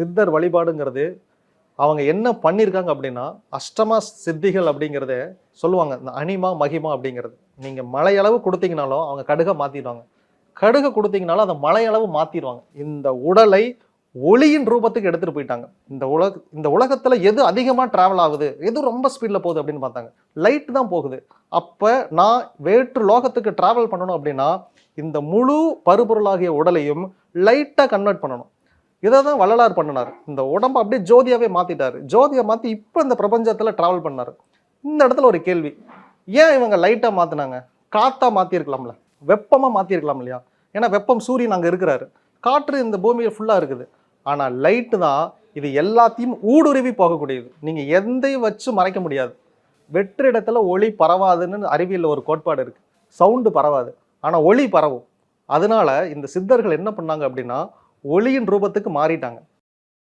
சித்தர் வழிபாடுங்கிறது அவங்க என்ன பண்ணியிருக்காங்க அப்படின்னா, அஷ்டமா சித்திகள் அப்படிங்கிறத சொல்லுவாங்க. இந்த அனிமா, மகிமா அப்படிங்கிறது. நீங்க மலையளவு குடுத்தீங்கனாலும் அவங்க கடுக மாத்திடுவாங்க. கடுகு குடுத்தீங்கனாலும் அந்த மலையளவு மாத்திருவாங்க. இந்த உடலை ஒளியின் ரூபத்துக்கு எடுத்துட்டு போயிட்டாங்க. இந்த உலகத்துல எது அதிகமா டிராவல் ஆகுது, எது ரொம்ப ஸ்பீட்ல போகுது அப்படின்னு பார்த்தாங்க. லைட் தான் போகுது. அப்ப நான் வேற்று லோகத்துக்கு டிராவல் பண்ணணும் அப்படின்னா, இந்த முழு பருப்பொருளாகிய உடலையும் லைட்டா கன்வெர்ட் பண்ணணும். இதை தான் வள்ளலார் பண்ணினார். இந்த உடம்பை அப்படியே ஜோதியாவே மாத்திட்டாரு. ஜோதியை மாத்தி இப்ப இந்த பிரபஞ்சத்துல டிராவல் பண்ணாரு. இந்த இடத்துல ஒரு கேள்வி, ஏன் இவங்க லைட்டா மாத்தினாங்க? காத்தா மாத்திருக்கலாம்ல, வெப்பமா மாத்திருக்கலாம் இல்லையா? ஏன்னா வெப்பம் சூரியன் அங்க இருக்கிறாரு, காற்று இந்த பூமியில் ஃபுல்லா இருக்குது. ஆனா லைட்டு தான் இது எல்லாத்தையும் ஊடுருவி போகக்கூடியது. நீங்க எந்தையும் வச்சு மறைக்க முடியாது. வெற்றிடத்துல ஒளி பரவாதுன்னு அறிவியல் ஒரு கோட்பாடு இருக்கு. சவுண்டு பரவாது, ஆனா ஒளி பரவும். அதனால இந்த சித்தர்கள் என்ன பண்ணாங்க அப்படின்னா, ஒளியின் ரூபத்துக்கு மாறிட்டாங்க.